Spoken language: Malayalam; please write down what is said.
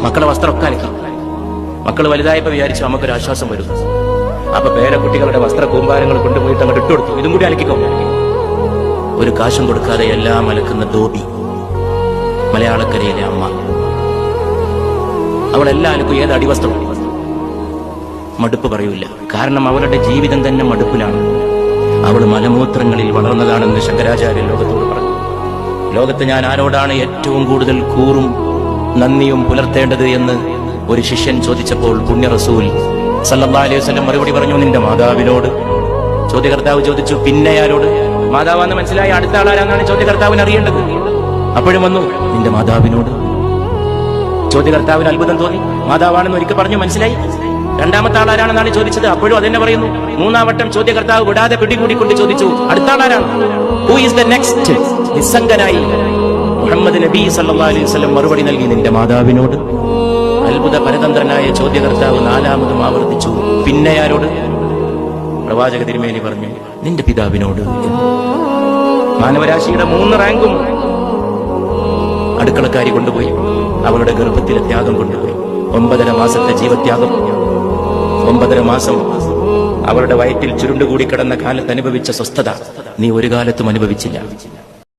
മക്കളെ വസ്ത്രമൊക്കെ അലക്കി. മക്കൾ വലുതായപ്പോ വിചാരിച്ചു നമുക്കൊരു ആശ്വാസം വരും. അപ്പൊ പേരക്കുട്ടികളുടെ വസ്ത്ര കൂമ്പാരങ്ങൾ കൊണ്ടുപോയിട്ട് അങ്ങോട്ട് ഇട്ടുകൊടുത്തു, ഇതും കൂടി അലക്കിക്കോ. ഒരു കാശും കൊടുക്കാതെ എല്ലാം അലക്കുന്ന ധോബി, മലയാളക്കരയിലെ അമ്മ. അവളെല്ലാം അലക്കും. ഏത് അടിവസ്ത്രം? മടുപ്പ് പറയൂല. കാരണം അവളുടെ ജീവിതം തന്നെ മടുപ്പിലാണ്. അവൾ മലമൂത്രങ്ങളിൽ വളർന്നതാണെന്ന് ശങ്കരാചാര്യൻ ലോകത്തോട് പറഞ്ഞു. ലോകത്ത് ഞാൻ ആരോടാണ് ഏറ്റവും കൂടുതൽ കൂറും നന്ദിയും പുലർത്തേണ്ടത് എന്ന് ഒരു ശിഷ്യൻ ചോദിച്ചപ്പോൾ പുണ്യ റസൂൽ സല്ലല്ലാഹു അലൈഹി വസല്ലം മറുപടി പറഞ്ഞു, നിന്റെ മാതാവിനോട്. ചോദ്യകർത്താവ് ചോദിച്ചു, പിന്നെ ആരോട്? മാതാവാന്ന് മനസ്സിലായി, അടുത്ത ആളാരാന്നാണ് ചോദ്യകർത്താവിന് അറിയേണ്ടത്. അപ്പോഴും വന്നു, നിന്റെ മാതാവിനോട്. ചോദ്യകർത്താവിന് അത്ഭുതം തോന്നി. മാതാവാണെന്ന് ഒരിക്കൽ പറഞ്ഞു, മനസ്സിലായി. രണ്ടാമത്തെ ആളാരാണെന്നാണ് ചോദിച്ചത്. അപ്പോഴും അതെന്നെ പറയുന്നു. മൂന്നാം വട്ടം ചോദ്യകർത്താവ് വിടാതെ പിടികൂടിക്കൊണ്ട് ചോദിച്ചു, അടുത്ത ആളാരാണ്? Who is the next? നിസ്സംഗനായി മുഹമ്മദ് നബി സല്ലല്ലാഹു അലൈഹി വസല്ലം മറുപടി നൽകി, നിന്റെ മാതാവിനോട്. അത്ഭുത പരതന്ത്രനായ ചോദ്യകർത്താവ് നാലാമതും ആവർത്തിച്ചു, പിന്നെ ആരോട്? പ്രവാചക തിരുമേനി പറഞ്ഞു, നിന്റെ പിതാവിനോട്. മാനവരാശിയുടെ 3 റാങ്കും അടുക്കളക്കാരി കൊണ്ടുപോയി. അവളുടെ ഗർഭത്തിലെ ത്യാഗം കൊണ്ടുപോയി. 9.5 മാസത്തെ ജീവത്യാഗം. 9.5 മാസം അവളുടെ വയറ്റിൽ ചുരുണ്ടുകൂടി കിടന്ന കാലത്ത് അനുഭവിച്ച സ്വസ്ഥത നീ ഒരു കാലത്തും അനുഭവിച്ചില്ല.